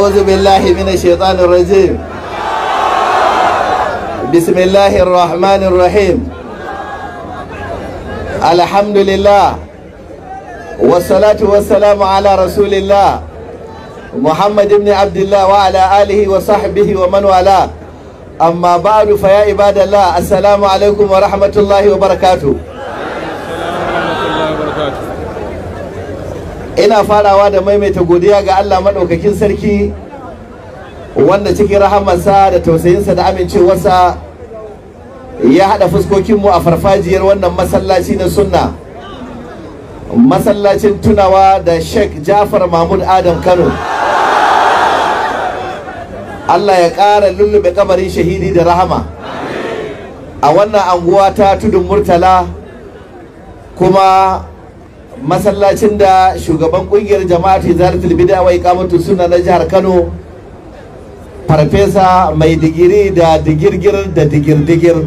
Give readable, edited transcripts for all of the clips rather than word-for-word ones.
أعوذ بالله من الشيطان الرجيم. بسم الله الرحمن الرحيم. الحمد لله والصلاة والسلام على رسول الله محمد بن عبد الله وعلى آله وصحبه ومن والاه. أما بعد فيا عباد الله السلام عليكم ورحمة الله وبركاته. ina farawa da maimaita godiya ga Allah maɗaukakin sarki wanda cikin rahamarsa da tausayinsa da amincewarsa ya haɗa fuskokinmu a farfajiyar wannan masallaci na sunna, masallacin tunawa da Sheik Jafar Mahmud Adam Kano. Allah ya ƙara lullube kabarin shahidi da rahama a wannan anguwa ta tudun murtala, kuma masallacin da shugaban kungiyar jama'atu izalatul bid'a wa iqamatu sunna na jihar Kano, farfesa mai digiri da digirgir da digirdigir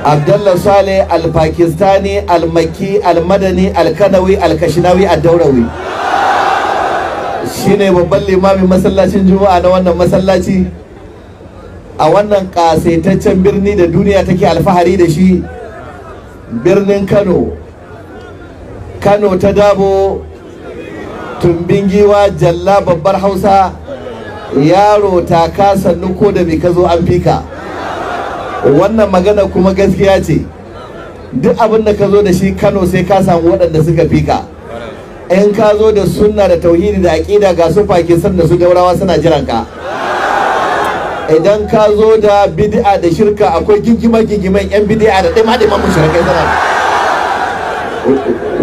Abdullah Saleh al-Pakistani al-Makki al-Madani al-Kanawi al-Kashinawi ad-Daurawi shine babban limamin masallacin Juma'a na wannan masallaci a wannan kasaitaccen birni da duniya take alfahari da shi, birnin Kano ta dabo, tumbin giwa, jalla babbar Hausa, yaro ta kasa nuko da bai ka zo an fika. Wannan magana kuma gaskiya ce, duk abin da ka zo da shi Kano sai ka samu waɗanda suka fika. In ka zo da sunna da tauhidi da aƙida ga su Pakistan da su Daurawa suna jiran ka. Idan ka zo da bid'a da shirka akwai gigiman 'yan bid'a da ɗima mushrikai suna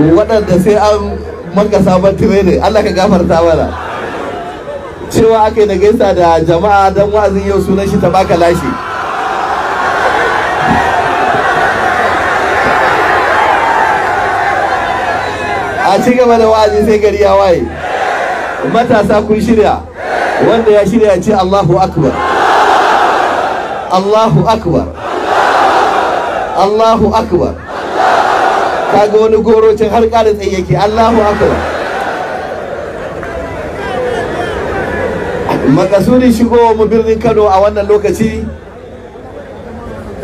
waɗanda sai an maka sabon tirene. Allah ka gafarta mana. Cewa aka yi na gaisa da jama'a don wa'azin yau sunan shi ta baka lashi. A ci gaba da wa'azi sai gari ya waye. Matasa kun shirya, wanda ya shirya ce Allahu Akbar, Allahu Akbar, Allahu Akbar. Kaga wani gorocin har ƙara tsaye yake, Allahu Akbar. Makasudin shigowa mu birnin Kano a wannan lokaci,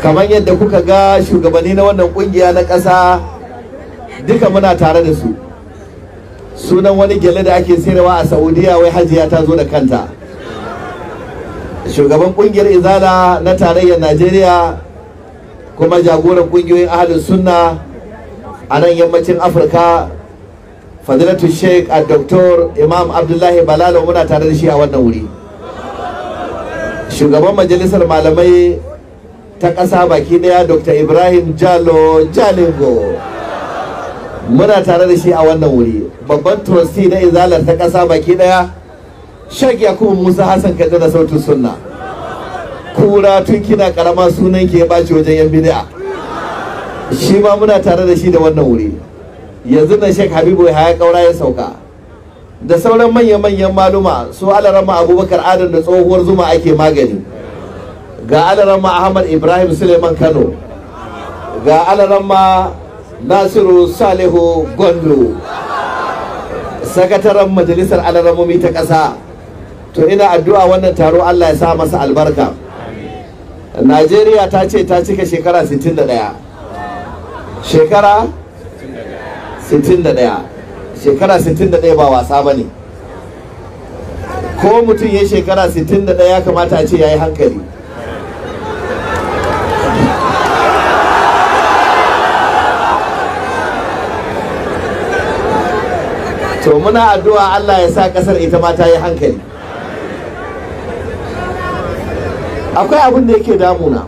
kamar yadda kuka ga shugabanni na wannan kungiya na ƙasa duka muna tare da su. Sunan wani gyale da ake sayarwa a Saudiya wai Hajiya ta zo da kanta. Shugaban kungiyar Izala na tarayyar Najeriya kuma jagoran kungiyoyin ahlus sunna a nan yammacin Afirka, fadilatu Sheik a Dr. Imam Abdullahi Balalo muna tare da shi a wannan wuri. Shugaban majalisar malamai ta ƙasa baki ɗaya Dr. Ibrahim Jalo Jalingo muna tare da shi a wannan wuri. Babban trustee na izalar ta ƙasa baki ɗaya Sheik Yakubu Musa Hassan Kaɗe da sautin sunna. Kura tun kina ƙarama sunan ke ya ɓaci wajen yan bid'a. Shi ma muna tare da shi da wannan wuri. Yanzu na Sheik Habibu ya kaura ya sauka da sauran manya-manyan maluma su alarama Abubakar Adam da tsohuwar zuma ake magani, ga alarama Ahmad Ibrahim Suleiman Kano, ga alarama Nasiru Salihu Gondo, sakataren majalisar alaramomi ta ƙasa. To ina addu'a wannan taro Allah ya sa masa albarka. Najeriya ta ce ta cika shekara 61. Shekara 61. Shekara 61 ba wasa ba ne. Ko mutum ya shekara 61 ya kamata a ce ya yi hankali. To muna addu'a Allah ya sa kasar ita ma ta yi hankali. Akwai abin da yake damuna.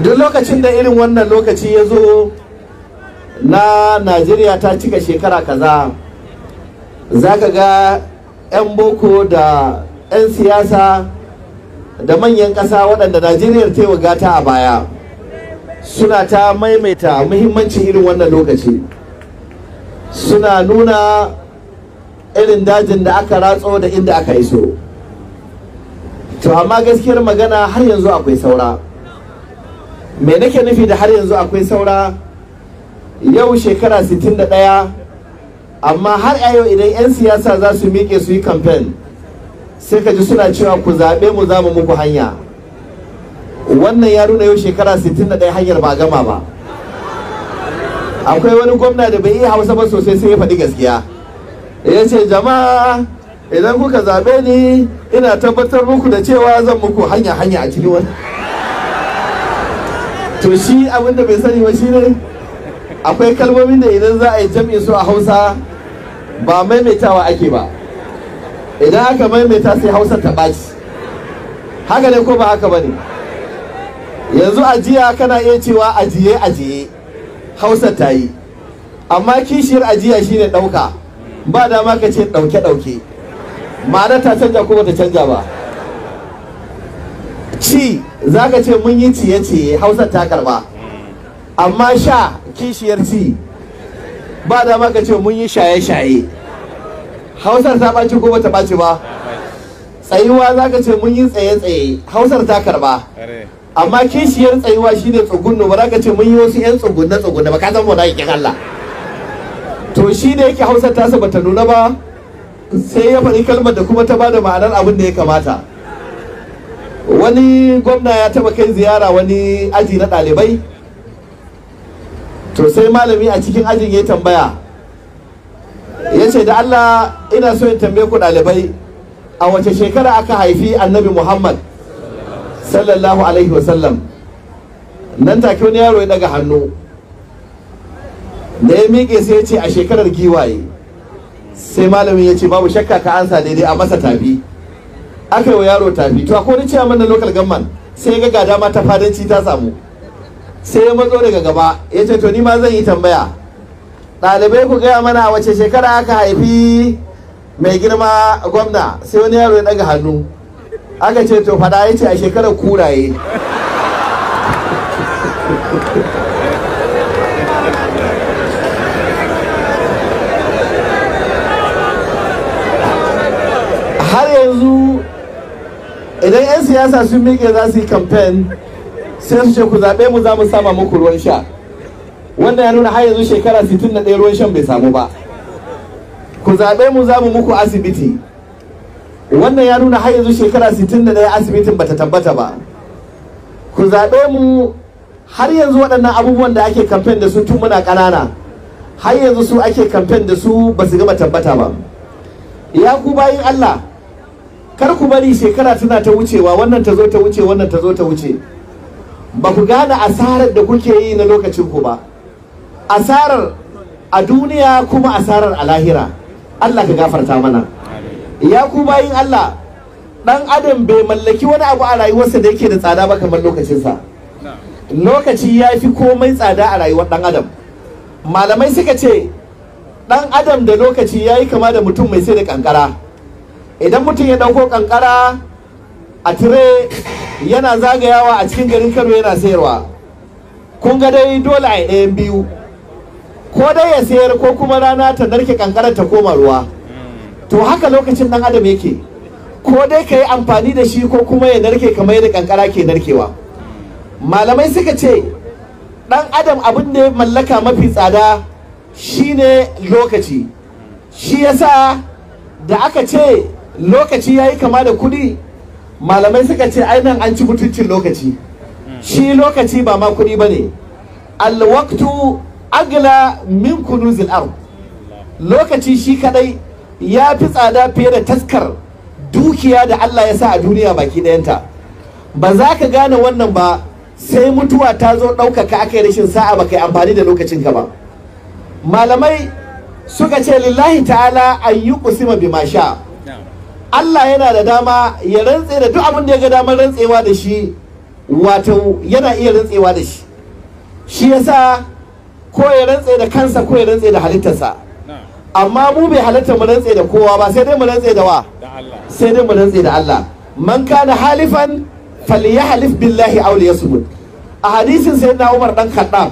Duk lokacin da irin wannan lokaci ya zo na Najeriya ta cika shekara kaza, za ka ga 'yan boko da 'yan siyasa da manyan ƙasa waɗanda Najeriya ta yi gata a baya suna ta maimaita muhimmancin irin wannan lokaci. Suna nuna irin dajin da aka ratso da inda aka iso. To amma gaskiyar magana har yanzu akwai saura. Me nake nufi da har yanzu akwai saura? Yau shekara 61 amma har a yau idan 'yan siyasa za su miƙe su yi kamfen sai ka ji suna cewa ku zaɓe mu za mu muku hanya. Wannan ya nuna yau shekara 61 hanyar ba gama ba. Akwai wani gwamna da bai iya Hausa ba sosai sai ya faɗi gaskiya, ya ce jama'a idan kuka zaɓe ni ina tabbatar muku da cewa zan muku hanya a cikin wani. To shi abinda bai sani ba shi ne akwai kalmomin da idan za a yi jam'in su a Hausa ba maimaitawa ake ba, idan aka maimaita sai Hausa ta ɓaci. Haka ne ko ba haka ba ne? Yanzu ajiya kana iya cewa ajiye Hausa ta yi, amma kishiyar ajiya shine ɗauka, ba dama ka ce ɗauke ma'ana ta canja ko bata canja ba. Ci za ka ce mun yi ciye Hausa ta karba, amma sha kishiyar ci ba dama ka ce mun yi shaye Hausar ta ɓaci ko bata ɓaci ba. Tsayuwa za ka ce mun yi tsaye Hausar ta karba, amma kishiyar tsayuwa shine tsugunno, ba za ka ce mun yi wasu 'yan tsugunne ba, ka san mu da yake Allah. To shi ne yake Hausar tasa bata nuna ba, sai ya faɗi kalmar da kuma ta bada ma'anar abin da ya kamata. Wani gwamna ya taba kai ziyara wani aji na ɗalibai, to sai malami a cikin ajin ya tambaya, ya ce da Allah ina so in tambaye ku ɗalibai, a wace shekara aka haifi annabi Muhammad sallallahu alaihi wasallam? Nan take wani yaro ya daga hannu, da ya miƙe sai ya ce a shekarar giwaye. Sai malamin ya ce babu shakka ka ansa daidai, a masa tafi. Aka yi wa yaro tafi. To akwai wani ciyaman na local government sai ya ga dama ta fadanci ta samu, sai ya matso daga gaba ya ce to ni ma zan yi tambaya, ɗalibai ku gaya mana a wace shekara aka haifi mai girma gwamna? Sai wani yaro ya daga hannu, aka ce to fada, ya ce a shekarar kuraye. Har yanzu idan 'yan siyasa sun miƙe za su yi kamfen sai su ce ku zaɓe mu za mu sama muku ruwan sha. Wannan ya nuna har yanzu shekara 61 ruwan shan bai samu ba. Ku zaɓe mu za mu muku asibiti. Wannan ya nuna har yanzu shekara 61 asibitin bata tabbata ba. Ku zaɓe mu, har yanzu waɗannan abubuwan da ake kamfen da su tun muna ƙanana, har yanzu su ake kamfen da su ba su gama tabbata ba. Ya ku bayin Allah, kar ku bari shekara tana ta wucewa, wannan ta zo ta wuce, wannan ta zo ta wuce, ba ku gane asarar da kuke yi na lokacin ku ba. Asarar a duniya kuma asarar a lahira. Allah ka gafarta mana. Ya ku bayin Allah, dan adam bai mallaki wani abu a rayuwarsa da yake da tsada ba kamar lokacinsa. Lokaci ya fi komai tsada a rayuwar dan adam. Malamai suka ce dan adam da lokaci ya yi kama da mutum mai sai da kankara. Idan mutum ya dauko kankara a tire yana zagayawa a cikin garin Kano yana sayarwa, kun ga dai dole a ɗayan biyu, ko dai ya sayar ko kuma rana ta narke kankarar ta koma ruwa. To haka lokacin dan adam yake, ko dai ka yi amfani da shi ko kuma ya narke kamar yadda kankara ke narkewa. Malamai suka ce dan adam abin da ya mallaka mafi tsada shine lokaci. Shi yasa da aka ce lokaci yayi kama da kuɗi, malamai suka ce ainihin an ci mutuncin lokaci. Shi lokaci ba ma kuɗi bane. Alwaqtu agla min kunuzil ard. Lokaci shi kadai ya fi tsada fiye da taskar dukiya da Allah ya sa a duniya baki ɗayanta. Ba za ka gane wannan ba sai mutuwa ta zo ɗaukaka aka yi rashin sa'a ba kai amfani da lokacinka ba. Malamai suka ce lillahi ta'ala an yi kusima bi masha. Allah yana da dama ya rantse da duk abin da ya ga damar rantsewa da shi, wato yana iya rantsewa da shi. Shi yasa ko ya rantse da kansa ko ya rantse da halittarsa. Amma mu bai halatta mu rantse da kowa ba, sai dai mu rantse da wa? Sai dai mu rantse da Allah. Man kana halifan falyahlif billahi aw liyasmut. A hadisin sayyidina Umar dan Khattab,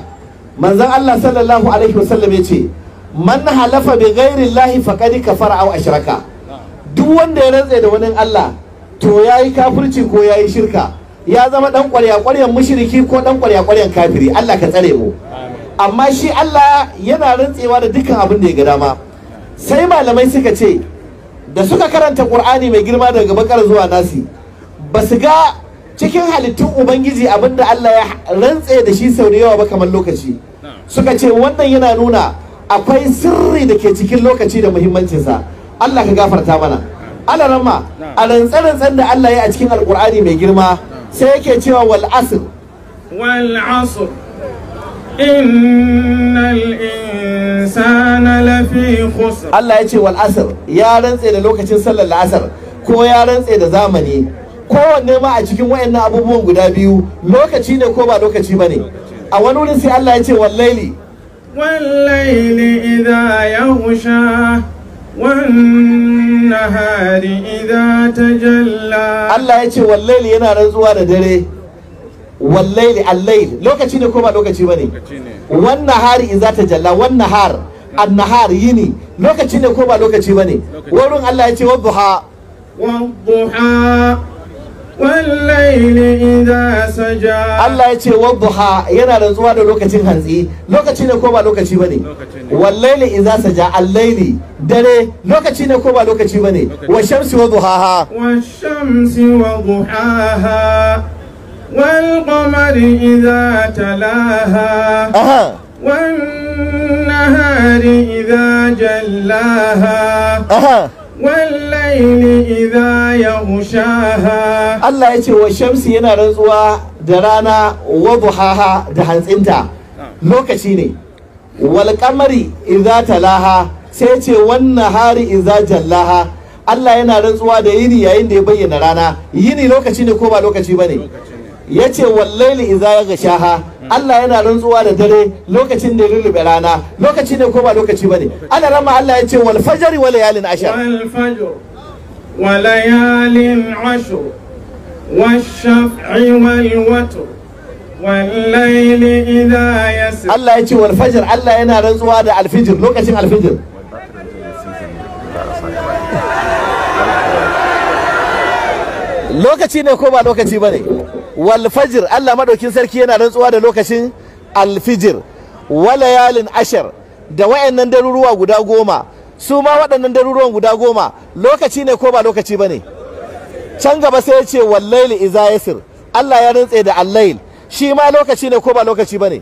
manzon Allah sallallahu alaihi wasallam yace man halafa bi ghairi llahi faqad kafara aw ashraka. Duk wanda ya rantse da wani Allah to yayi kafirci ko yayi shirka, ya zama dan ƙwarya-ƙwaryan mushriki ko dan ƙwarya-ƙwaryan kafiri. Allah ka tsare mu. Amma shi Allah yana rantsewa da dukkan abin da ya ga dama. sai malamai suka ce da suka karanta Qur'ani mai girma daga bakar zuwa nasi ba su ga cikin halittun ubangiji abinda Allah ya rantse da shi sau da yawa ba kamar lokaci. Suka ce wannan yana nuna akwai sirri da ke cikin lokaci da muhimmancinsa. Allah ka gafarta mana. Allah ramma a rantsen da Allah ya a cikin alkur'ani mai girma sai yake cewa wal asr innal insana lafi khusr. Allah ya ce wal asr, ya rantse da lokacin sallar la'asar ko ya rantse da zamani. Kowanne ma a cikin wayannan abubuwan guda biyu lokaci ne ko ba lokaci bane. A wani wurin sai Allah ya ce wallaili idha yaghsha wannahari idha tajalla. Allah ya ce wallaili yana rantsuwa da dare. Wallaili al-layl lokaci ne ko ba lokaci bane. Wannahari idha tajalla, wannahar an-nahar yini lokaci ne ko ba lokaci bane. Wurin Allah ya ce wadduha wallaili idha saja. Allah ya ce wadduha yana rantsuwa da lokacin hantsi lokaci ne ko ba lokaci bane. Wallaili idha saja, al-layli dare lokaci ne ko ba lokaci bane. Washamsi wadduhaha, washamsi wadduhaha, wal qamari idha talaha, wan nahari idha jallaha, wallaili idha yaghshaha. Allah ya ce wa shamsi yana rantsuwa da rana wa duhaha da hantsinta lokaci ne. Wal qamari idha talaha sai ce wan nahari idha jallaha. Allah yana rantsuwa da yini yayin da ya bayyana rana. Yini lokaci ne ko ba lokaci bane. Yace wallaili idha yaghshaha. Allah yana rantsuwa da dare lokacin da ya lullube rana lokaci ne ko ba lokaci bane. Allah rama Allah ya ce wal fajri wa layalin ashar, wal fajr wa layalin ashar wash shaf'i wal watr wal layli idha yasr. Allah ya ce wal fajr, Allah yana rantsuwa da alfijir lokacin alfijir. Lokaci ne ko ba lokaci bane. Wal fajr, Allah madaukin sarki yana rantsuwa da lokacin alfijir. Walayalin ashar, da wayannan daruruwa guda 10 su ma waɗannan daruruwan guda 10 lokaci ne ko ba lokaci bane. Can gaba sai ya ce wallaili idha yasir, Allah ya rantse da al-layl shi ma lokaci ne ko ba lokaci bane.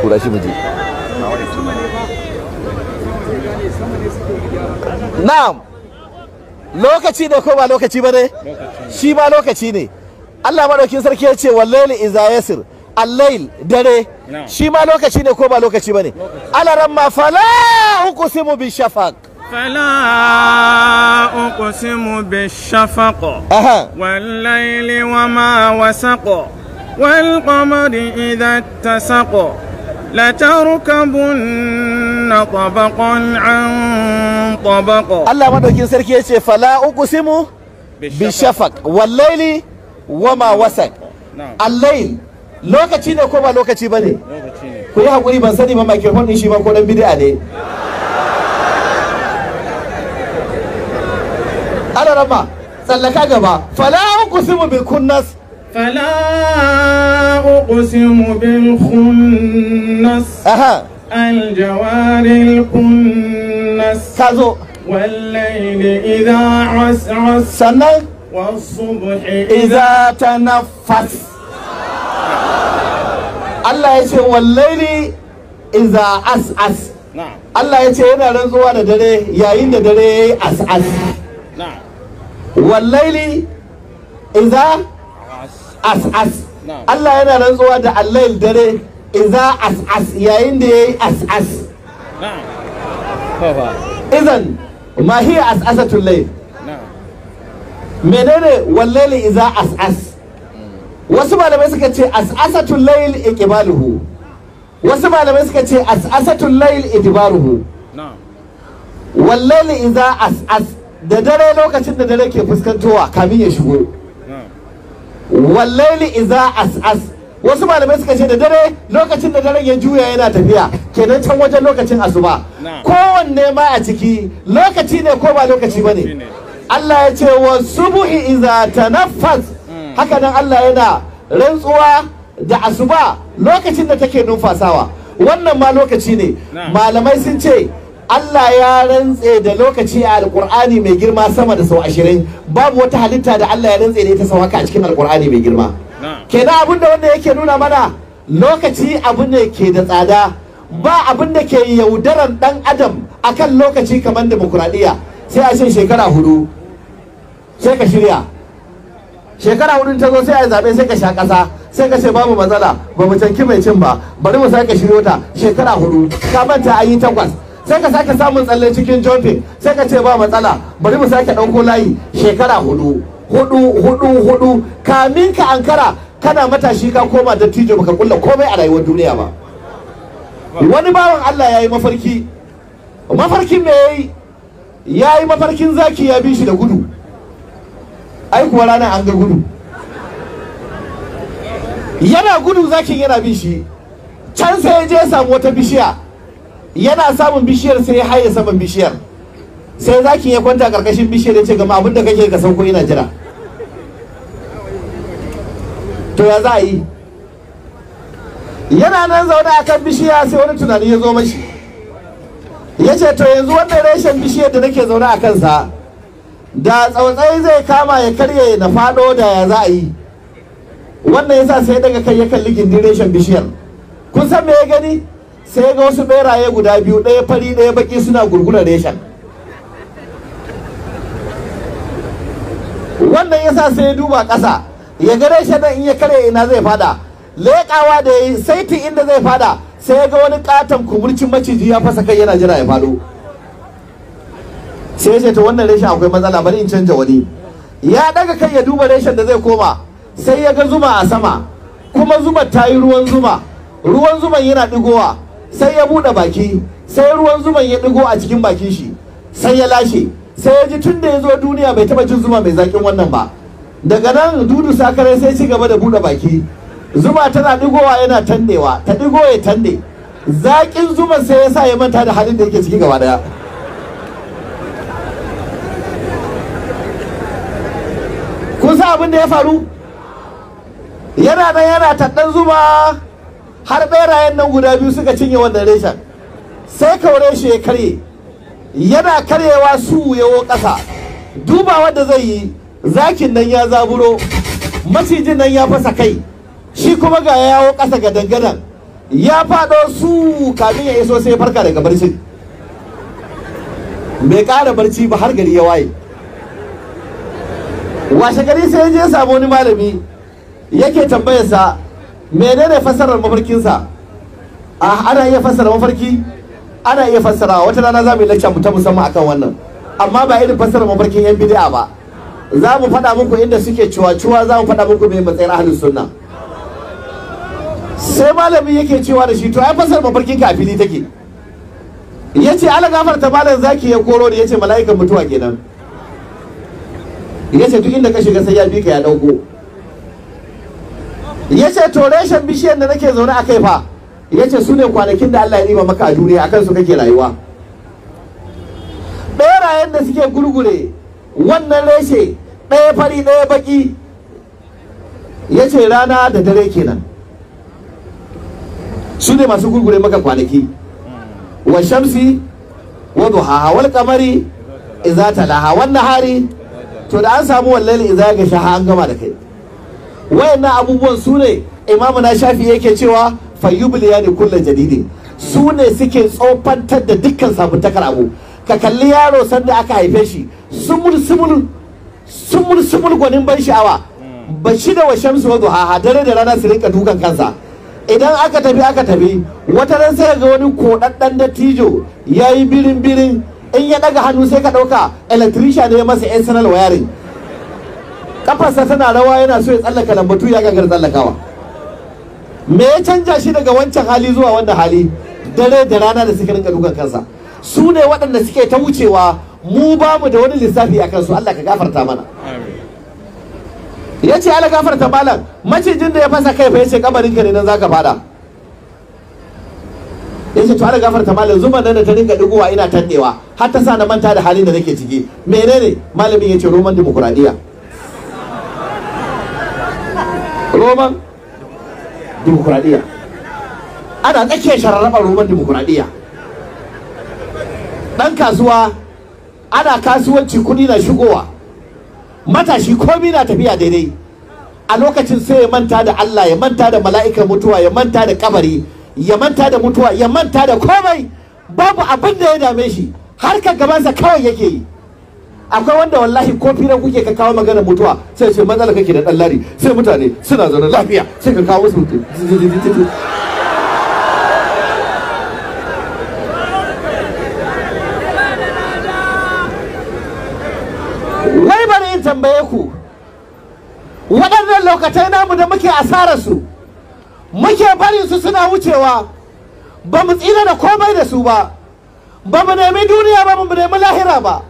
Kura shi miji. Na'am, lokaci ne ko ba lokaci bane. Shi ma lokaci ne. Allah madaukin sarki ya ce wallaili idha yasir, al-layl dare shi ma lokaci ne ko ba lokaci bane. Alaramma fala uqsimu bishafaq, fala uqsimu bishafaq wal layli wama wasaq wal qamari idha ittasaq لتركبن طبقا عن طبق. Allah madaukin sarki ya ce fala uqsimu bishafaq wal layli wama wasaq. Al-layl lokaci ne ko ba lokaci bane. Ku yi hakuri ban sani ba microphone din shi ba ko dan bid'a ne. Ana rama tsallaka gaba. Fala uqsimu bil kunnas, فلا أقسم بالخنس الجوار الكنس والليل إذا عسعس والصبح إذا تنفس. Allah ya ce wallaili iza as'as. Allah ya ce yana rantsuwa da dare yayin da dare yayi as'as. Wallaili iza as'as. Allah yana rantsuwa da al-layl dare iza as'as yayin da yayi as'as. Idan ma hiya as'asatul layl. Menene wallaili iza as'as? Wasu malamai suka ce as'asatul layl iqbaluhu, wasu malamai suka ce as'asatul layl idbaruhu. Wallaili iza as'as, da dare lokacin da dare ke fuskantowa kamin ya shigo. Wallaili iza as'as, wasu malamai suka ce da dare lokacin da daren ya juya yana tafiya kenan can wajen lokacin asuba. Kowanne ma a ciki lokaci ne ko ba lokaci bane. Allah ya ce wa subuhi iza tanaffas, haka nan Allah yana rantsuwa da asuba lokacin da take numfasawa, wannan ma lokaci ne. Malamai sun ce Allah ya rantse da lokaci a alkur'ani mai girma sama da sau 20. Babu wata halitta da Allah ya rantse da ita sau haka a cikin alkur'ani mai girma. Kenan abin da wanda yake nuna mana lokaci abu ne ke da tsada. Ba abin da ke yaudaran dan adam akan lokaci kamar demokuraɗiyya. Sai a ce shekara 4 sai ka shirya, shekara 4 ta zo sai a zaɓe sai ka sha ƙasa, sai ka ce babu matsala, ba mu canki mai cin ba, bari mu sake shiryo ta. Shekara 4 ka manta an yi 8, sai ka sake samun tsalle cikin jumping, sai ka ce ba matsala, bari mu sake ɗauko layi. Shekara 4 kamin ka ankara kana matashi ka koma dattijo baka kulla komai a rayuwar duniya ba. Wani bawan Allah ya yi mafarki, mafarkin me yayi? Ya yi mafarkin zaki ya bi shi da gudu. Ai kuwa ranar an ga gudu, yana gudu zakin yana bin shi. Can sai ya je ya samu wata bishiya, yana samun bishiyar sai ya haye saman bishiyar. Sai zakin ya kwanta karkashin bishiyar ya ce gama abinda kake ka sauko ina jira. To ya za a yi? Yana nan zaune a kan bishiya sai wani tunani ya zo mashi. Ya ce to yanzu wannan reshen bishiyar da nake zaune a kansa, da tsautsayi zai kama ya karye na fado da ya za a yi. Wannan yasa sai daga kai ya kalli gindin reshen bishiyar. Kun san me ya gani? Sai ga wasu beraye guda biyu, ɗaya fari ɗaya baki suna gurgura reshen. Wannan yasa sai ya duba ƙasa ya ga reshen nan in ya karye ina zai fada. Leƙawa da ya yi saiti inda zai fada sai ya ga wani katon kumurcin maciji ya fasa kai yana jira ya fado. Sai ya ce to wannan reshen akwai matsala, bari in canja wani. Ya daga kai ya duba reshen da zai koma, sai ya ga zuma a sama, kuma zuma ta yi ruwan zuma, ruwan zuman yana digowa. Sai ya buɗe baki, sai ruwan zuman ya digo a cikin bakin shi, sai ya lashe. Sai ya ji tun da ya zo duniya bai taɓa jin zuma mai zaƙin wannan ba. Daga nan dudu sakare sai ci gaba da buɗe baki, zuma tana digowa yana tandewa, ta digo ya tande. Zaƙin zuman sai ya sa ya manta da halin da yake ciki gaba daya. Kun san abin da ya faru? Yana nan yana taɗan zuma har ɓerayen nan guda biyu suka cinye wannan reshen. Sai kaure shi ya karye, yana karyewa su yawo ƙasa. Duba wanda zai yi, zakin nan ya zaburo, macijin nan ya fasa kai, shi kuma ga ya yawo ƙasa ga dangadan, ya faɗo su kamin ya iso sai ya farka daga barcin. Bai ƙara barci ba har gari ya waye. Washe gari sai ya je ya samu wani malami yake tambayarsa menene fassarar mafarkinsa. Ana iya fassara mafarki, ana iya fassarawa. Wata rana za mu yi lacca mu ta musamman akan wannan, amma ba irin fassarar mafarkin yan bid'a ba. Za mu faɗa muku inda suke cuwa-cuwa, za mu faɗa muku mai matsayin ahlus sunna. Sai malami yake cewa da shi to ai fassarar mafarkin ka a fili take. Yace ala gafarta malam zaki ya koro da yace mala'ikan mutuwa kenan. Yace duk inda ka shiga sai ya bi ka ya dauko. Yace to reshen bishiyar da nake zaune a kai fa, yace su ne kwanakin da Allah ya riba maka a duniya, akan su kake rayuwa. Berayen da suke gurgure wannan reshe ɗaya fari ɗaya baki, yace rana da dare kenan, su ne masu gurgure maka kwanaki. Wa shamsi wa duhaha wal qamari idza talaha wan nahari. To da an samu wallahi idza ga shaha an gama da kai. Wayannan abubuwan su ne imamu na Shafi yake cewa fayyubiliyani kullu jadidin, su ne suke tsofantar da dukkan sabuntakar abu. Ka kalli yaro sanda aka haife shi sumul gwanin ban sha'awa, bashi da wa shamsu wa duhaha, dare da rana su rinka dukan kansa. Idan aka tafi wata ran sai ga wani kodaddan dattijo yayi birin in ya daga hannu sai ka dauka electrician ne ya masa external wiring. Kafarsa tana rawa yana so ya tsallaka lambatu ya gagar tsallakawa. Me ya canja shi daga wancan hali zuwa wannan hali? Dare da rana da suka rinka dukan kansa. Su ne waɗanda suke ta wucewa, mu ba mu da wani lissafi a kansu. Allah ka gafarta mana. Ya ce ala gafarta malam, macijin da ya fasa kai fa ya ce kabarin ka ne nan zaka fada. Ya ce to ala gafarta malam, zuman nan da ta rinka digowa ina tandewa har ta sa na manta da halin da nake ciki. Menene? Malamin ya ce roman dimokuraɗiyya. Roman dimokuraɗiyya, ana tsakiyar shararraɓar roman dimokuraɗiyya. Ɗan kasuwa ana kasuwanci, kuɗi na shigowa, matashi komi na tafiya daidai. A lokacin sai ya manta da Allah, ya manta da mala'ikan mutuwa, ya manta da kabari, ya manta da mutuwa, ya manta da komai. Babu abin da ya dame shi, harkar gabansa kawai yake yi. Akwai wanda wallahi ko fira kuke ka kawo magana mutuwa sai ce matsala kake da ɗan lari, sai mutane suna zaune lafiya sai ka kawo musu wai bari in tambaye ku, waɗannan lokacai namu da muke asararsu, muke bari su suna wucewa, ba mu tsira da komai da su ba, ba mu nemi duniya ba, mu nemi lahira ba.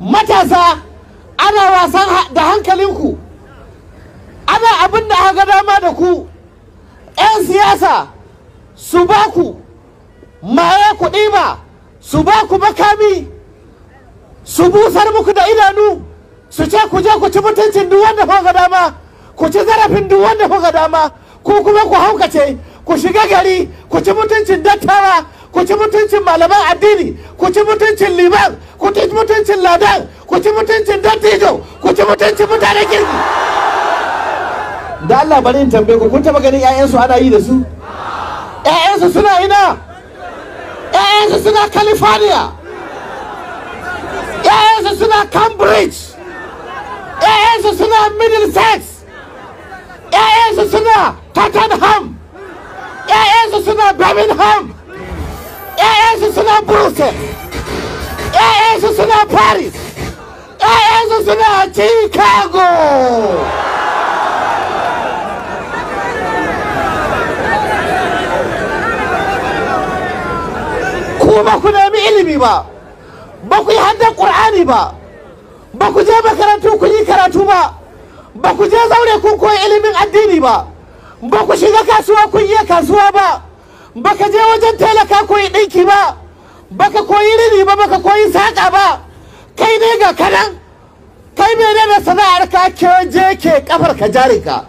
Matasa ana wasan da hankalinku, ana abin da aka dama da ku. 'Yan siyasa su ba ku maye ku ɗiba, su ba ku makami, su busar muku da idanu, su ce ku je ku ci mutuncin duk wanda kuka dama, ku ci zarafin duk wanda kuka dama, ku kuma ku haukace, ku shiga gari, ku ci mutuncin dattawa, ku ci mutuncin malaman addini, ku ci mutuncin liman, ku ci mutuncin ladan, ku ci mutuncin dattijo, ku ci mutuncin mutane kirki. Da Allah bari in tambaye ku, kun taba ganin 'ya'yansu ana yi da su? 'Ya'yansu suna ina? 'Ya'yansu suna California, 'ya'yansu suna Cambridge, 'ya'yansu suna Middlesex, 'ya'yansu suna Tottenham, 'ya'yansu suna Birmingham, 'ya'yansu suna Brussels, 'ya'yansu suna Paris, 'ya'yansu suna Chicago. Ku ba ku nemi ilimi ba, ba ku yi haddan Qur'ani ba, ba ku je makarantu ku yi karatu ba, ba ku je zaure kun koyi ilimin addini ba, ba ku shiga kasuwa kun yi kasuwa ba, ba ka je wajen talaka koyi ɗinki ba, ba ka koyi rini ba, ba ka koyi saƙa ba. Kai ne ga kanan, kai mene da sana'ar ka je ke kafar ka jarinka.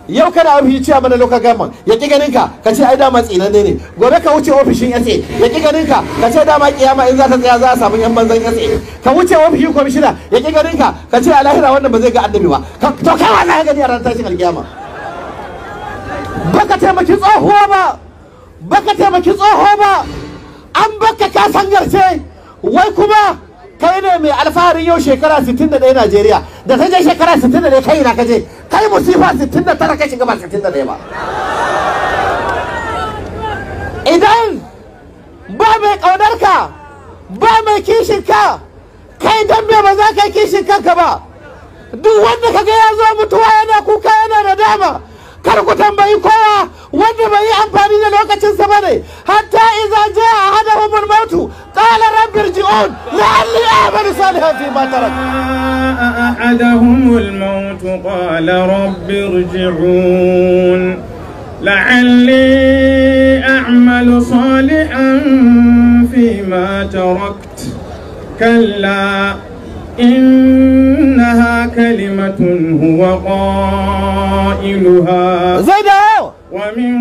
Yau kana ofishin ciya mana local government, ya ƙi ganin ka ce ai dama tsinanne ne. Gobe ka wuce ofishin yatse, ya ƙi ganin ka ce dama kiyama in za ta tsaya za a samu yan banzan yatse. Ka wuce ofishin kwamishina, ya ƙi ganin ka ce a lahira wannan ba zai ga annabi ba. To kai wannan ya gani a ranar tashin alkiyama. Baka taimaki tsohuwa ba, baka taimaki tsoho ba, an baka ka sangarce. Wai kuma kai ne mai alfaharin yau shekara 61 Najeriya, da ta je shekara 61 kai na kaje, kai musifa 69 kai shiga ba 61 ba. Idan ba mai kaunar ka, ba mai kishin ka, kai dan me ba za ka yi kishin kanka ba? Duk wanda kaga ya zo mutuwa yana kuka yana nadama, kar ku tambayi kowa, wanda bai yi amfani da lokacinsa ba ne. Hatta iza jaa ahaduhumul mautu qala rabbi irji'un la'alli a'malu salihan fima tarak. ahaduhumul mautu qala rabbi irji'un la'alli a'malu salihan fima tarakt kalla إنها كلمة هو قائلها ومن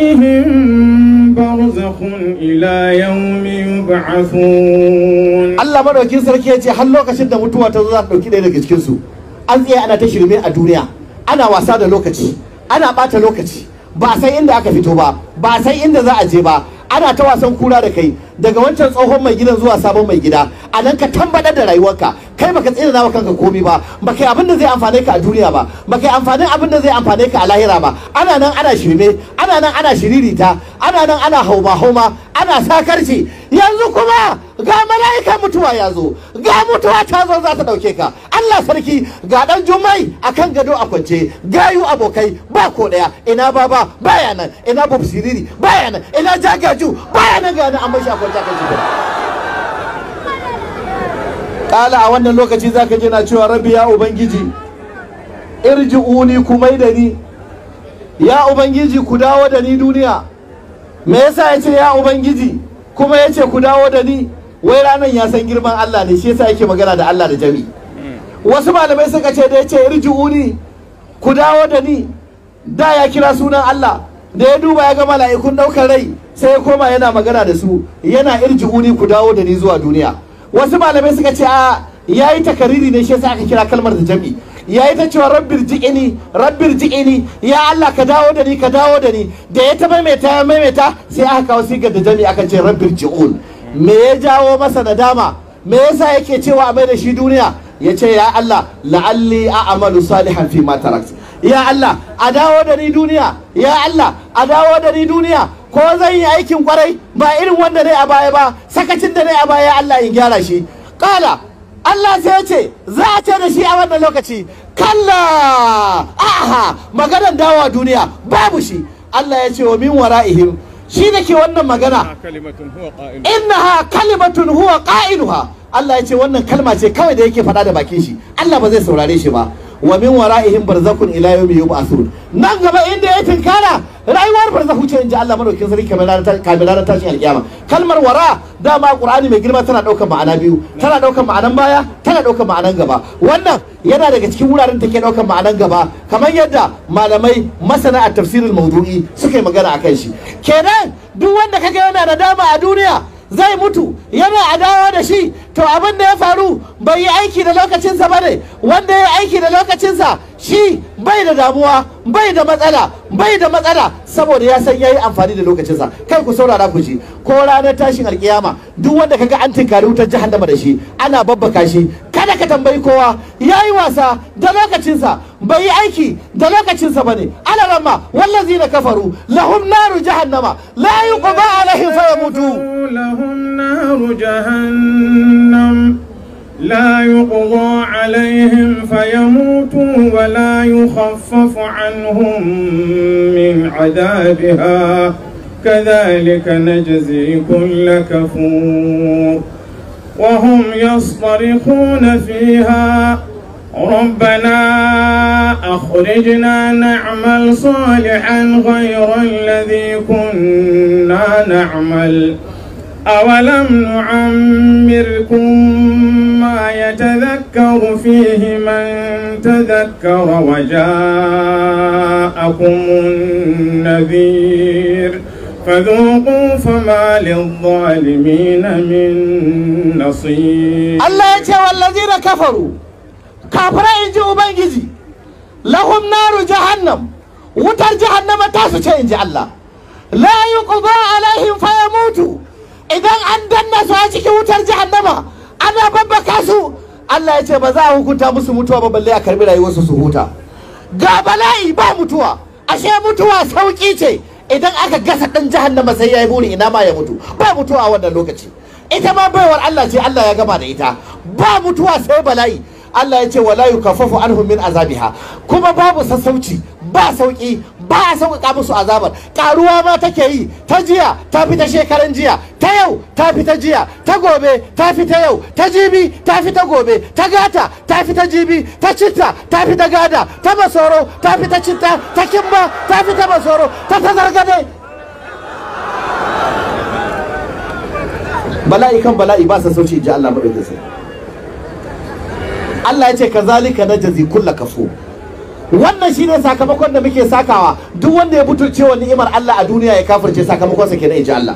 ورائهم برزخ إلى يوم يبعثون. الله مدوكين sarki yace har lokacin da mutuwa ta zo za ta dauki ɗaya daga cikin su. An tsaya ana ta shirme a duniya, ana wasa da lokaci, ana bata lokaci, ba a san inda aka fito ba, ba a san inda za a je ba. Ana ta wasan kura da kai daga wancan tsohon mai gidan zuwa sabon mai gida, a nan ka tambadar da rayuwarka. Kai baka tsina wa kanka komai ba, baka yi abin da zai amfane ka a duniya ba, baka yi amfanin abin da zai amfane ka a lahira ba. Ana nan ana shirme, ana nan ana shiririta, ana nan ana hauma ana sakarci. Yanzu kuma ga mala'ikan mutuwa ya zo, ga mutuwa ta zo za ta dauke ka. Allah sarki, ga dan Jummai akan gado a kwance, gayu abokai ba ko daya, ina baba baya nan, ina babu siriri baya nan, ina jagaju baya nan, ga nan an mashi a kwance kan shi. Kala a wannan lokaci zaka je na cewa rabbi ya ubangiji irji'uni ku mai da ni, ya ubangiji ku dawo da ni duniya. Me yasa yace ya ubangiji kuma yace ku dawo da ni? Wai ranan ya san girman Allah ne, shi yasa yake magana da Allah da jami. Wasu malamai suka ce da yace irji'uni ku dawo da ni, da ya kira sunan Allah, da ya duba ya ga mala'ikun ɗaukar rai sai ya koma yana magana da su, yana irji'uni ku dawo da ni zuwa duniya. Wasu malamai suka ce a yayi takariri ne shi yasa aka kira kalmar da jam'i. Yayi ta cewa rabbir ji'ini ya Allah ka dawo da ni, ka dawo da ni. Da ya ta maimaita sai aka kawo sigar da jam'i aka ce rabbir ji'un. Me ya jawo masa nadama? Me yasa yake cewa a mai da shi duniya? Ya ce ya Allah la'alli a'malu salihan fi ma tarakt. Ya Allah a dawo da ni duniya, ya Allah a dawo da ni duniya, ko zan yi aikin kwarai ba irin wanda ne a baya ba, sakacin da ne a baya, ya Allah in gyara shi. Kala Allah sai ya ce za a ce da shi a wannan lokaci kalla, aha, maganar dawowa duniya babu shi. Allah ya ce wa min wara'ihim, shi da ke wannan magana, innaha kalimatun huwa qa'iluha. Allah ya ce wannan kalma ce kawai da yake faɗa da bakin shi, Allah ba zai saurare shi ba. Wa min wara'ihim barzakun ila yawmi yub'athun. Nan gaba inda ya tinkara rayuwar barzakhu ce inji Allah madaukakin sarki kamar ranar tashin alkiyama. Kalmar wara dama Qur'ani mai girma tana daukar ma'ana biyu, tana daukar ma'anan baya, tana daukar ma'anan gaba. Wannan yana daga cikin wuraren da take daukar ma'anan gaba, kamar yadda malamai masana a tafsirul mawdu'i suka yi magana akan shi. Kenan duk wanda kaga yana da dama a duniya zai mutu yana adawa da shi, to abin da ya faru bai yi aiki da lokacinsa ba ne. Wanda ya aiki da lokacinsa shi bai da damuwa, bai da matsala saboda ya san yayi amfani da lokacinsa. Kai ku saurara ku ji, ko ranar tashin alkiyama duk wanda kaga an tinkari wutar jahannama da shi ana babbaka shi, kada ka tambayi kowa, yayi wasa da lokacinsa, bai yi aiki da lokacinsa bane. Ala ramma wallazina kafaru lahum naru jahannama la yuqda alaihim fayamutu. لهم نار جهنم لا يقضى عليهم فيموتوا ولا يخفف عنهم من عذابها كذلك نجزي كل كفور وهم يصطرخون فيها ربنا أخرجنا نعمل صالحا غير الذي كنا نعمل أولم نعمركم ما يتذكر فيه من تذكر وجاءكم النذير فذوقوا فما للظالمين من نصير. الله يتوى الذين كفروا كافرين جو بنجزي لهم نار جهنم وتر جهنم تاسو تشينج الله لا يقضى عليهم فيموتوا. Idan an danna su a cikin wutar jahannama ana babbaka su, Allah ya ce ba za a hukunta musu mutuwa ba balle a karbi rayuwarsu su huta. Ga bala'i ba mutuwa, ashe mutuwa sauki ce. Idan aka gasa dan jahannama sai yayi buri ina ma ya mutu. Ba mutuwa a wannan lokaci. Ita ma baiwar Allah ce, Allah ya gama da ita. Ba mutuwa sai bala'i. Allah ya ce wala yukaffafu anhum min azabiha, kuma babu sassauci, ba sauki, ba a sauƙaƙa musu azabar. Ƙaruwa ma take yi, ta jiya ta fi ta shekaran jiya, ta yau ta fi ta jiya, ta gobe ta fi ta yau, ta jibi ta fi ta gobe, ta gata ta fi ta jibi, ta citta ta fi ta gada, ta masoro ta fi ta citta, ta kimba ta fi ta masoro, ta zargade. Bala'i kan bala'i ba sassauci ji Allah madaukakin sarki. Allah ya ce kazalika najzi kulla kafur. Wannan shine sakamakon da muke sakawa duk wanda ya butulce wa ni'imar Allah a duniya ya kafirce, sakamakon sa kenan inji Allah.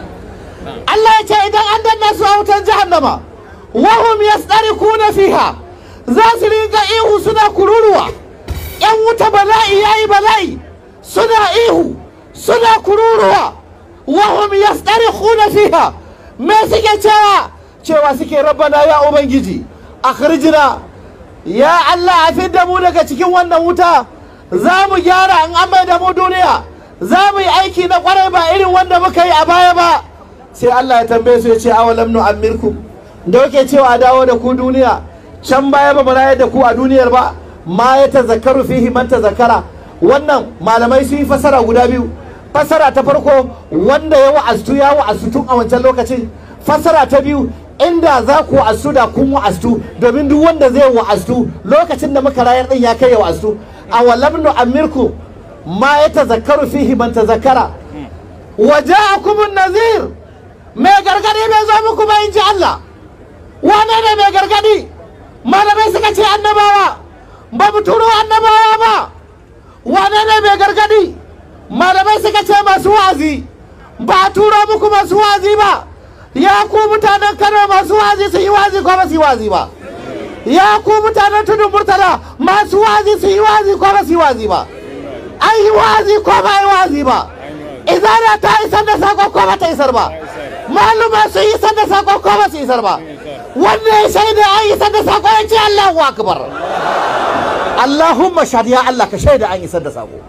Allah ya ce idan an danna su a wutar jahannama wa hum yastarikuna fiha, za su ringa ihu suna kururuwa. Yan wuta bala'i yayi bala'i, suna ihu suna kururuwa. Wa hum yastarikuna fiha, me suke cewa suke rabbana ya ubangiji akhrijna, ya Allah a fidda mu daga cikin wannan wuta, za mu gyara an amai da mu duniya, za mu yi aiki na kwarai ba irin wanda muka yi a baya ba. Sai Allah ya tambaye su ya ce awalam nu'ammirkum, da yake cewa a dawo da ku duniya, can baya ba mu rayar da ku a duniyar ba. Ma ya tazakkaru fihi man tazakkara. Wannan malamai sun yi fasara guda biyu. Fasara ta farko wanda ya wa'astu tun a wancan lokacin. Fasara ta biyu inda za ku wa'astu da kun wa'astu, domin duk wanda zai wa'astu lokacin da muka rayar din ya kai ya wa'astu. Awalam nu'ammirkum ma ya tazakkaru fihi man tazakkara wa ja'akum an-nadhir. Mai gargadi bai zo muku ba in ji Allah. Wane ne mai gargadi? Malamai suka ce annabawa. Ba mu turo annabawa ba. wane ne mai gargadi? Malamai suka ce masu wazi. Ba turo muku masu wazi ba. Ya ku mutanen Kano masu wazi su yi wazi ko ba su yi wazi ba? Ya ku mutanen tudun murtala masu wazi su yi wazi ko ba su yi wazi ba? An yi wazi ko ba yi wazi ba? Izara ta isar da sako ko ba ta isar ba? Maluma su yi isar da sako ko ba su isar ba? Wanda ya shaida an isar da sako ya ce Allahu akbar. Allahumma shahid ya Allah ka shaida an isar da sako.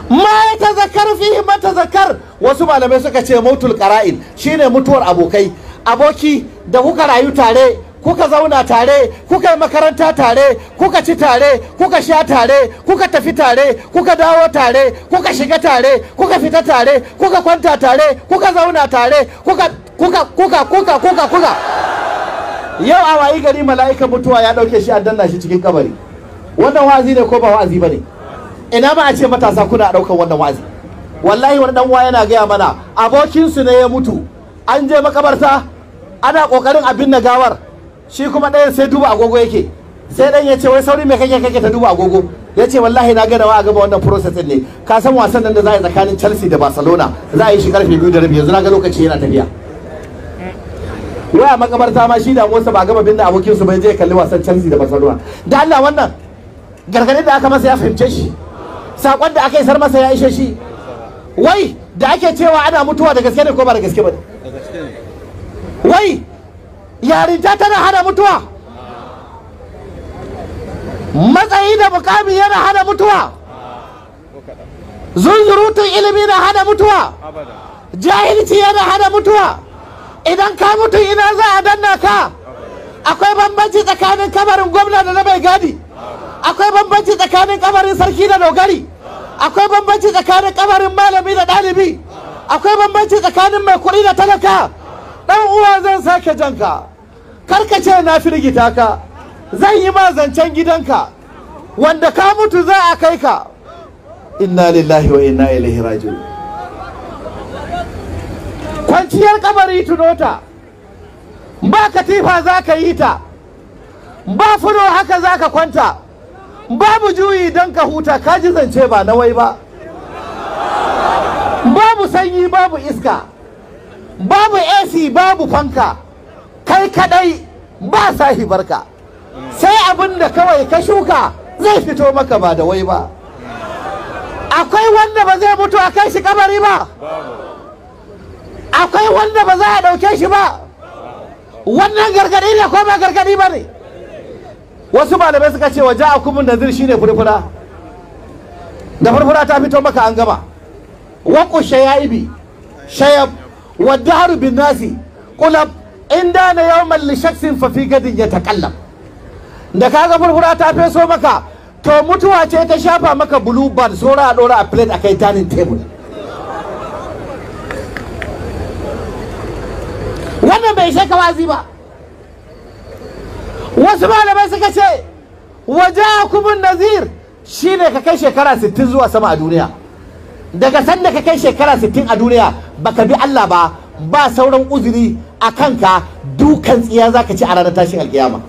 Ma ya tazakkar fihi man tazakkar. Wasu malamai suka ce mautul qara'in shine mutuwar abokai. Aboki da kuka rayu tare, kuka zauna tare, kuka yi makaranta tare, kuka ci tare, kuka sha tare, kuka tafi tare, kuka dawo tare, kuka shiga tare, kuka fita tare, kuka kwanta tare, kuka zauna tare, kuka yau a wayi gari mala'ikan mutuwa ya dauke shi an danna shi cikin kabari. Wannan wazi ne ko ba wazi bane? Ina ma a ce matasa kuna daukan wannan wazi. Wallahi wani dan uwa yana gaya mana abokin su ne ya mutu. An je makabarta ana kokarin abin na gawar. Shi kuma ɗayan sai duba agogo yake. Sai ɗan ya ce wai sauri mai kake ta duba agogo. Ya ce wallahi na gana wa a gaba wannan process ɗin ne. Ka san wasan nan da za a yi tsakanin Chelsea da Barcelona za a yi shi karfe 2:30 yanzu na ga lokaci yana tafiya. Waya makabarta ma shi da Musa ba gama binne abokin su bai je kalli wasan Chelsea da Barcelona. Da Allah wannan gargadin da aka masa ya fahimce shi. Sakon da aka isar masa ya ishe shi. Wai da ake cewa ana mutuwa da gaske ne ko ba da gaske ba? Da gaske ne. Wai yarinta tana hana mutuwa, matsayi da mukami yana hana mutuwa, zunzurutun ilimi na hana mutuwa, jahilci yana hana mutuwa. Idan ka mutu ina za a danna ka? Akwai bambanci tsakanin kabarin gwamna da na mai gadi, akwai bambanci tsakanin kabarin sarki da dogari, akwai bambanci tsakanin kabarin malami da ɗalibi, akwai bambanci tsakanin mai kuɗi da talaka. Dan uwa zan sake janka, karka ce na firgita ka, zan yi ma zancen gidanka wanda ka mutu za a kai ka. Inna lillahi wa inna ilaihi raji'un. Kwanciyar kabari tunota, ba katifa za ka yi ta, ba fulo haka za ka kwanta, babu juyi don ka huta, ka ji zance ba na wai ba, babu sanyi babu iska, babu AC babu fanka, kai kadai ba sahibarka, sai abin da kawai ka shuka zai fito maka ba da wai ba. Akwai wanda ba zai mutu a kai shi kabari ba? Akwai wanda ba za a dauke shi ba? Wannan gargadi ne ko ba gargadi ba ne? Wasu malamai suka ce waje a kumin nazir shine furfura, da furfura ta fito maka an gama. Waƙu shaya'ibi shayab والدهر بالناس قلب إن دان يوما لشخص ففي غد يتكلم. da kaga furfura ta feso maka to mutuwa ce ta shafa maka blue band sora a dora a plate akai dining table. Wannan bai shaka wazi ba. Wasu malamai suka ce wajakumun nazir shine ka kai shekara 60 zuwa sama a duniya. Daga sanda ka kai shekara 60 a duniya baka bi Allah ba, ba sauran uzuri a kanka, dukan tsiya zaka ci a ranar tashin alkiyama.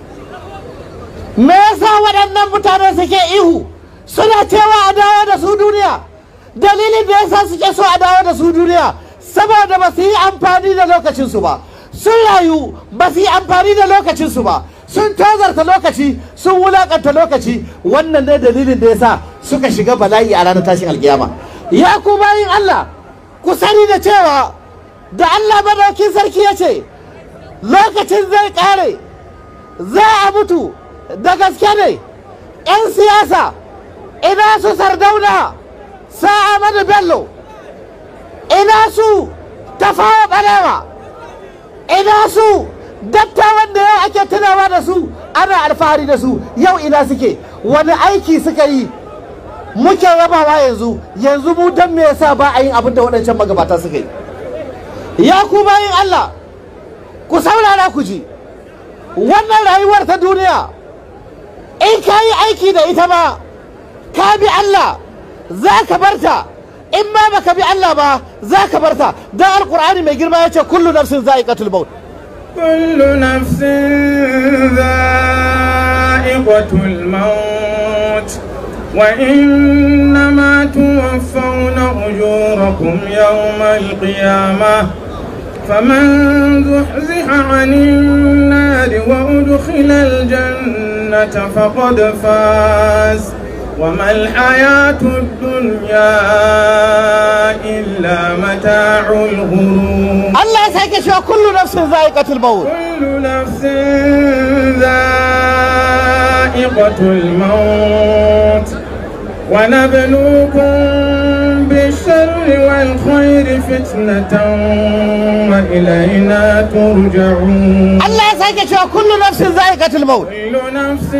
Me yasa waɗannan mutane suke ihu suna cewa a dawo da su duniya? Dalilin da yasa suke so a dawo da su duniya saboda ba su yi amfani da lokacinsu ba, sun rayu ba su yi amfani da lokacinsu ba, sun tozarta lokaci, sun wulakanta lokaci. Wannan ne dalilin da yasa suka shiga bala'i a ranar tashin alkiyama. Ya ku bayin Allah, ku sani da cewa da Allah madaukin sarki ya ce lokacin zai kare, za a mutu da gaske ne. 'Yan siyasa ina su Sardauna, sa Ahmadu Bello, ina su Tafawa Balewa, ina su dattawan da yau ake tunawa da su, ana alfahari da su, yau ina suke, wani aiki suka yi muke rabawa yanzu mu dan me yasa ba a yin abin da waɗancan magabata suka yi? Ya ku bayin Allah, ku saurara ku ji, wannan rayuwar ta duniya in ka yi aiki da ita ba, ka bi Allah za ka barta, in ma baka bi Allah ba za ka barta. Dan alqur'ani mai girma yace kullu nafsin za'iqatul maut, kullu nafsin za'iqatul maut وإنما توفون أجوركم يوم القيامة فمن زحزح عن النار وأدخل الجنة فقد فاز وما الحياة الدنيا إلا متاع الغرور. الله يسعدك شو كل نفس ذائقة الموت. كل نفس ذائقة الموت ونبلوكم بالشر والخير فتنة وإلينا ترجعون. الله يسعدك شو كل نفس ذائقة الموت. كل نفس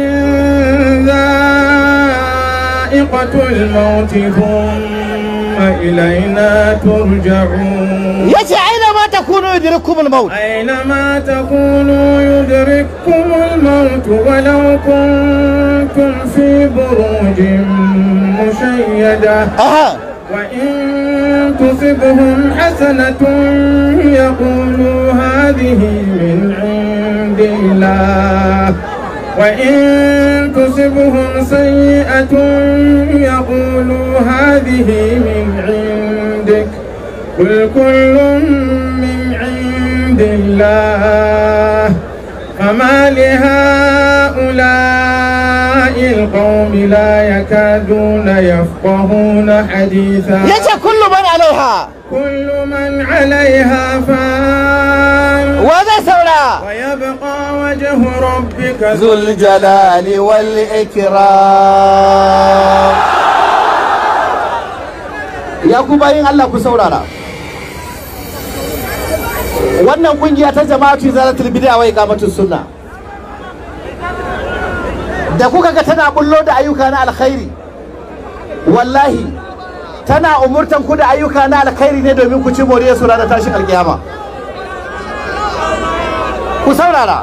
ذائقة الموت ثم إلينا ترجعون. يجي أينما تكونوا يدرككم الموت. أينما تكونوا يدرككم الموت ولو كنتم في بروج مشيدة. وإن تصبهم حسنة يقولوا هذه من عند الله وإن تصبهم سيئة يقولوا هذه من عندك قل كل من عند الله فما لهؤلاء القوم لا يكادون يفقهون حديثا. ليس كل من عليها فان وذا سولا ويبقى وجه ربك ذو الجلال والإكرام. يا كوباين الله كسورارا wannan kungiya ta jama'atu zalatul bid'a wa iqamatus sunna da kuka ga tana bullo da ayyuka na alkhairi wallahi tana umurtan ku da ayyuka na alkhairi ne domin ku ci moriyar su ranar tashin alkiyama. ku saurara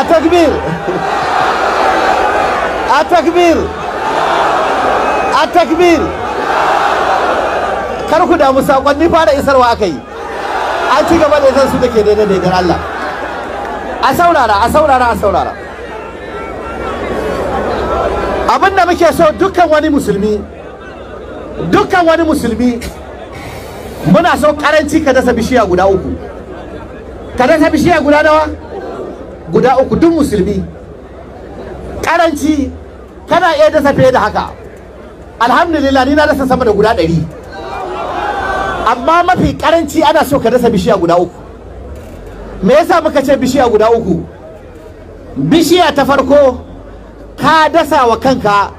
التكبير التكبير التكبير kar ku damu sakonni fara isarwa akai an ci gaba da isar su da ke daidai da Allah. A saurara a saurara a saurara abinda muke so dukkan wani musulmi muna so karanci ka dasa bishiya guda uku. Ka dasa bishiya guda nawa? Guda uku duk musulmi. Karanci kana iya dasa fiye da haka. Alhamdulillah ni na dasa sama da guda 100. Amma mafi karanci ana so ka dasa bishiya guda uku. Me yasa muka ce bishiya guda uku? Bishiya ta farko ka dasa wa kanka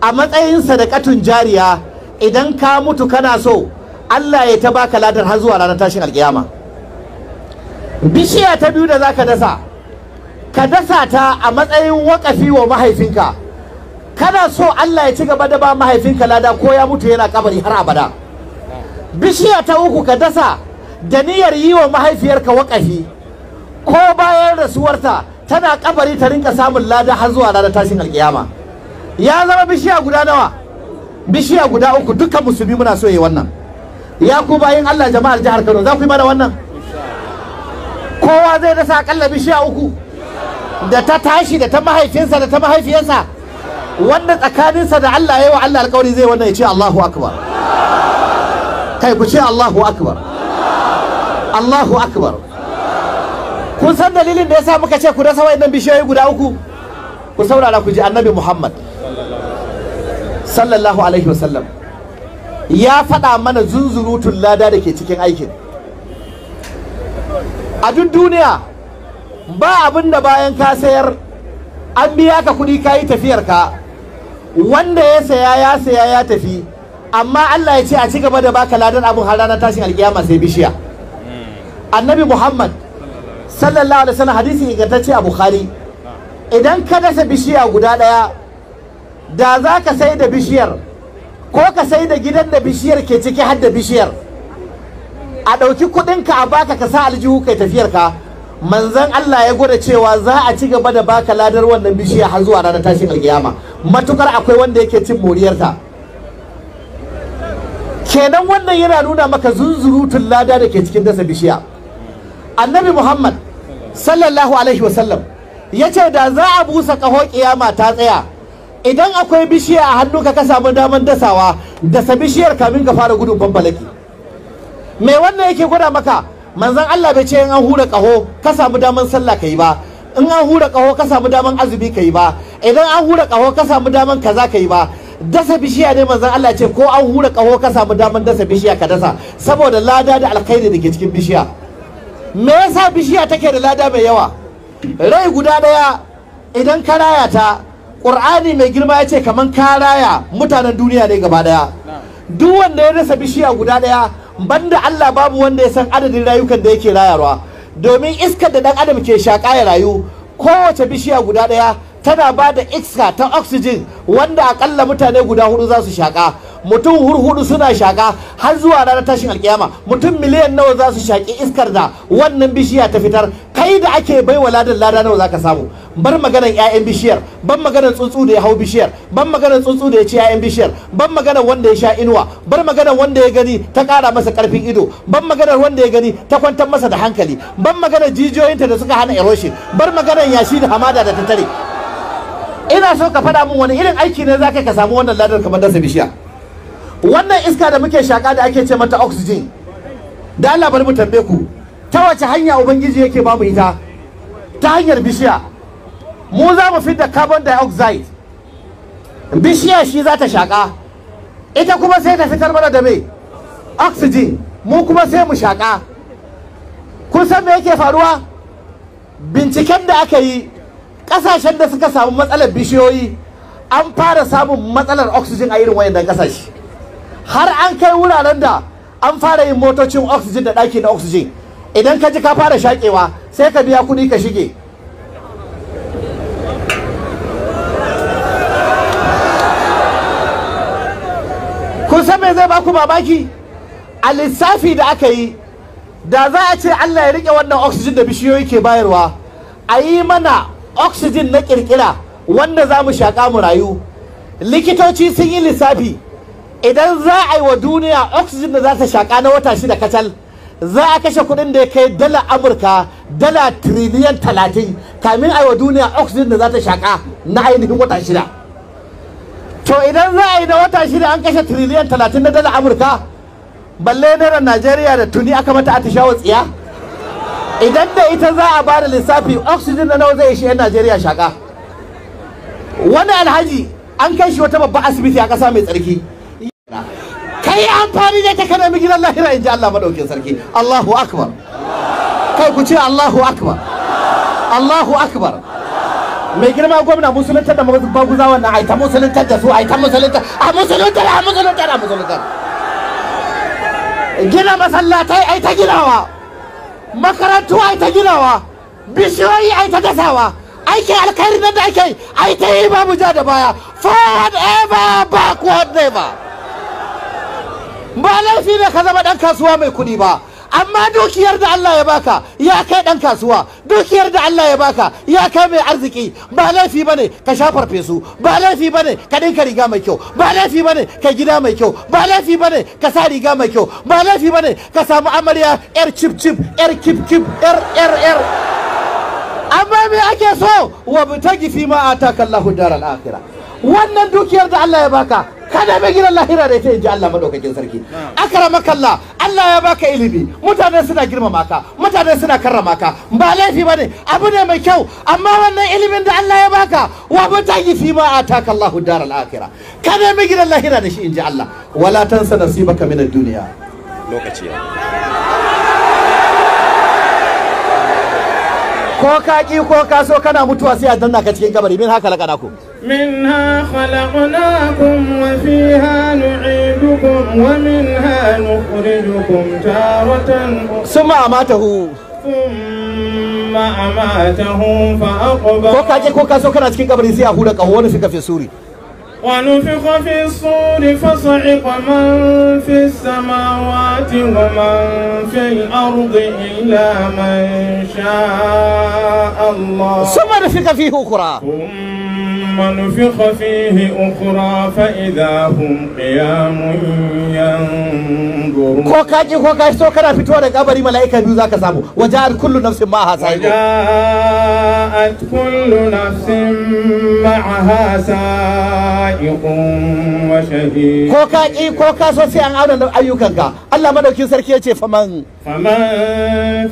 a matsayin sadaqatun jariya, idan ka mutu kana so Allah ya ta baka ladar har zuwa ranar tashin alkiyama. Bishiya ta biyu da zaka dasa, ka dasa ta a matsayin waƙafi wa mahaifinka. Kana so Allah ya ci gaba da ba mahaifinka lada ko ya mutu yana kabari har abada. Bishiya ta uku ka dasa da niyyar yi wa mahaifiyarka waƙafi, ko bayan rasuwarta tana kabari ta rinka samun lada har zuwa ranar tashin alkiyama. Ya zama bishiya guda nawa? Bishiya guda uku. Dukkan musulmi muna so yi wannan. Ya ku bayin Allah jama'ar jihar Kano, za ku yi mana wannan? Kowa zai dasa akalla bishiya uku, da ta tashi da ta mahaifinsa da ta mahaifiyarsa, wanda tsakaninsa da Allah ya yi wa Allah alƙawari zai wannan ya ce Allahu akbar. Kai ku ce Allahu akbar, Allahu akbar. Kun san dalilin da yasa muka ce ku dasa wayannan bishiyoyi guda uku? Ku saurara ku ji. Annabi Muhammad sallallahu alaihi wasallam ya faɗa mana zunzurutun lada da ke cikin aikin. A duk duniya ba abin da bayan ka sayar an biya ka kuɗi ka yi tafiyar ka, wanda ya saya ya tafi, amma Allah ya ce a ci gaba da baka ladan abin har ranar tashin alkiyama sai bishiya. Annabi Muhammad sallallahu alaihi wasallam, hadisi ingantacce a Bukhari, idan ka dasa bishiya guda ɗaya, da za ka sai da bishiyar ko ka sai da gidan da bishiyar ke ciki har da bishiyar, a ɗauki kuɗinka a baka ka sa aljihu kai tafiyar ka, manzon Allah ya gwada cewa za a ci gaba da baka ladar wannan bishiya har zuwa ranar tashin alkiyama, matukar akwai wanda yake cin moriyarta. kenan wannan yana nuna maka zunzurutun lada da ke cikin dasa bishiya. Annabi Muhammad sallallahu alaihi wasallam ya ce da za a busa ƙaho ƙiyama ta tsaya, idan akwai bishiya a hannunka ka samu daman dasawa, dasa bishiyar kamin ka fara gudun fanfalaki. Me wannan yake gwada maka? Manzon Allah bai ce in an hura ƙaho ka samu daman sallah ka yi ba, in an hura ƙaho ka samu daman azumi ka yi ba, idan an hura ƙaho ka samu daman kaza ka yi ba. Dasa bishiya ne manzon Allah ce ko an hura ƙaho ka samu daman dasa bishiya ka dasa, saboda lada da alkhairi da ke cikin bishiya. Me yasa bishiya take da lada mai yawa? Rai guda ɗaya idan ka raya ta, Ƙur'ani mai girma ya ce kaman ka raya mutanen duniya ne gaba ɗaya. Duk wanda ya dasa bishiya guda ɗaya, banda Allah babu wanda ya san adadin rayukan da yake rayarwa, domin iskar da ɗan adam ke shaƙa ya rayu, kowace bishiya guda ɗaya tana ba da iska ta oxygen wanda akalla mutane guda 4 za su shaƙa. Mutum hurhudu suna shaƙa har zuwa ranar tashin alƙiyama. Mutum miliyan nawa za su shaƙi iskar da wannan bishiya ta fitar. Kai da ake baiwa ladan lada nawa za ka samu? Bar maganar 'ya'yan bishiyar, ban maganar tsuntsu da ya hau bishiyar, ban maganar tsuntsu da ya ci 'ya'yan bishiyar, ban maganar wanda ya sha inuwa, bar maganar wanda ya gani ta ƙara masa ƙarfin ido, ban maganar wanda ya gani ta kwantar masa da hankali, ban maganar jijiyoyinta da suka hana erosion, bar maganar yashi da hamada da ta tare. Ina so ka faɗa min wani irin aiki ne za ka samu wannan ladar kamar dasa bishiya? Wannan iska da muke shaƙa da ake ce mata oxygen, da Allah bari mu tambaye ku, ta wace hanya ubangiji yake bamu ita? Ta hanyar bishiya. Mu za mu fidda carbon dioxide, bishiya shi za ta shaƙa, ita kuma sai ta fitar mana da mai oxygen, mu kuma sai mu shaƙa. Kun san me yake faruwa? Binciken da aka yi, ƙasashen da suka samu matsalar bishiyoyi an fara samun matsalar oxygen a irin wayannan ƙasashe. Har an kai wuraren da an fara yin motocin oxygen da ɗaki na oxygen. Idan ka ji ka fara shaƙewa sai ka biya kuɗi ka shige. Kun san me zai baku mamaki? A lissafi da aka yi, da za a ce Allah ya riƙe wannan oxygen da bishiyoyi ke bayarwa, a yi mana oxygen na ƙirƙira wanda za mu shaƙa mu rayu. Likitoci sun yi lissafi, idan za a yi wa duniya oxygen da za ta shaƙa na wata 6 kacal, za a kashe kuɗin da ya kai dala Amurka dala tiriliyan 30 kamin a yi wa duniya oxygen da za ta shaƙa na ainihin wata 6. To idan za a yi na wata 6 an kashe tiriliyan 30 na dala Amurka, balle naira Najeriya da tuni aka mata atishawa tsiya. Idan da ita za a bada lissafi oxygen na nawa zai ishe 'yan Najeriya shaƙa. Wani alhaji an kai shi wata babban asibiti a ƙasa mai tsarki. Kai amfani da ta kana mi gidan lahira, in ji Allah madaukin sarki. Allahu akbar. Kai ku ce Allahu akbar. Allahu akbar. Mai girma gwamna musulunta da maguzawan nan, ai ta musulunta da su, ai ta musulunta, a musulunta, a musulunta, a musulunta. Gina masallatai ai ta ginawa, makarantu ai ta ginawa, bishiyoyi ai ta dasawa, aiki alkhairi nan da ake ai ta yi babu ja da baya, forward ever backward never. Ba laifi ne ka zama ɗan kasuwa mai kuɗi ba, amma dukiyar da Allah ya baka ya kai ɗan kasuwa, dukiyar da Allah ya baka ya kai mai arziki. Ba laifi bane ka sha farfesu, ba laifi bane ka ɗinka riga mai kyau, ba laifi bane ka gida mai kyau, ba laifi bane ka sa riga mai kyau, ba laifi bane ka samu amarya yar cip cip, yar kip kip, yar. Amma me ake so? Wa bitagi fi ma ataka Allahu daral akhirah. Wannan dukiyar da Allah ya baka kada mai gidan lahira da ita, in ji Allah madaukakin sarki. Akramakallah, Allah ya baka ilimi, mutane suna girmama ka, mutane suna karrama ka, ba laifi bane, abu ne mai kyau. Amma wannan ilimin da Allah ya baka, wa bitagi fi ma ataka Allahu daral akhirah, kada mai gidan lahira da shi, in ji Allah. Wala tansa nasibaka min ad-dunya. Lokaci ya. Ko ka ki ko ka so kana mutuwa sai a danna ka cikin kabari. Min haka lakana ku. منها خلقناكم وفيها نعيدكم ومنها نخرجكم تارة أخرى ثم أماته فأقبر. ko ka je ko ka so kana cikin kabari sai a hura kaho wani fika fi suri. ونفخ في الصور فصعق من في السماوات ومن في الأرض إلا من شاء الله ثم نفخ فيه أخرى ثم ثم نفخ فيه أخرى فإذا هم قيام ينظرون ko kaji ko ka so kana fitowa da kabari mala'ika biyu zaka samu waja'at kullu nafsin ma'aha sa'iqun وجاءت كل نفس معها سائق وشهيد ko kaji ko ka so sai an auna ayyukanka Allah madaukin sarki yace faman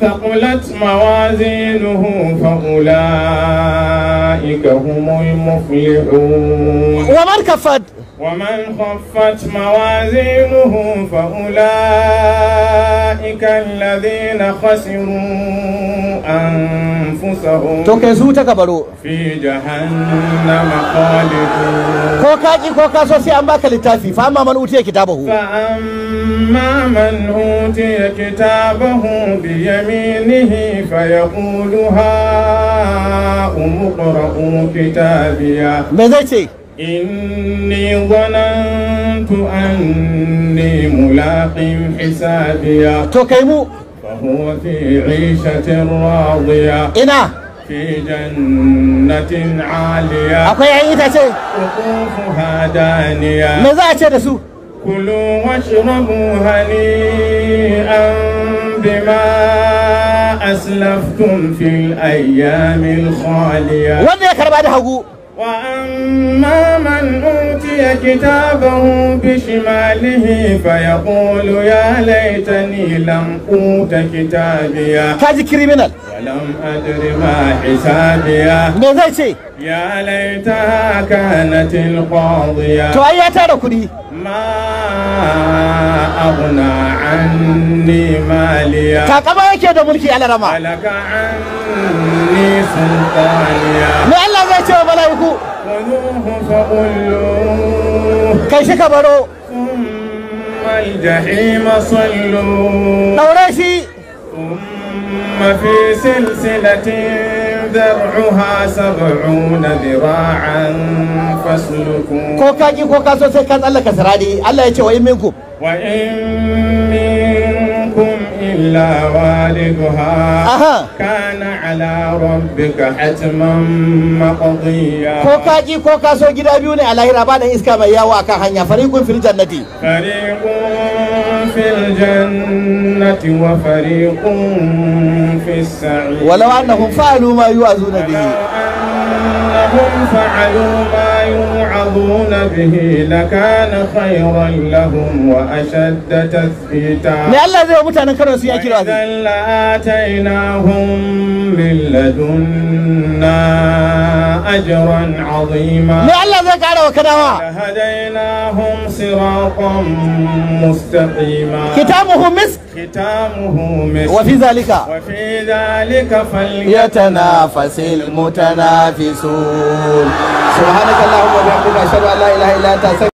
ثقلت موازينه فأولئك هم المفلحون ومن خفت موازينه فأولئك الذين خسروا أنفسهم في جهنم خالدون ko so sai an baka littafi fa amma man utiya kitabahu فأما من أوتي كتابه بيمينه فيقول هاؤم اقرءوا كتابيه إني ظننت أني ملاق حسابيه فهو في عيشة راضية في جنة عالية قطوفها دانية كلوا واشربوا هنيئا بما أسلفتم في الأيام الخالية وأما من أوتي كتابه بشماله فيقول يا ليتني لم أوت كتابيه ولم أدر ما حسابيه يا ليتها كانت القاضية ما أغنى عني مالية هلك عني سلطانية خذوه فغلوه ثم الجحيم صلوه ثم في سلسلة ذرعها 70 ذراعا فاسلكوه وإن منكم إلا واردها كان على ربك حتما مقضيا فريق في الجنة وفريق في السعير ولو أنهم فعلوا ما يوعظون به لكان خيرا لهم وأشد تثبيتا وإذا لآتيناهم من لدنا أجرا عظيما لهديناهم صراطا مستقيما ختامه مسك وفي ذلك فليتنافس المتنافسون سبحانك اللهم وبحمدك أشهد أن لا إله إلا أنت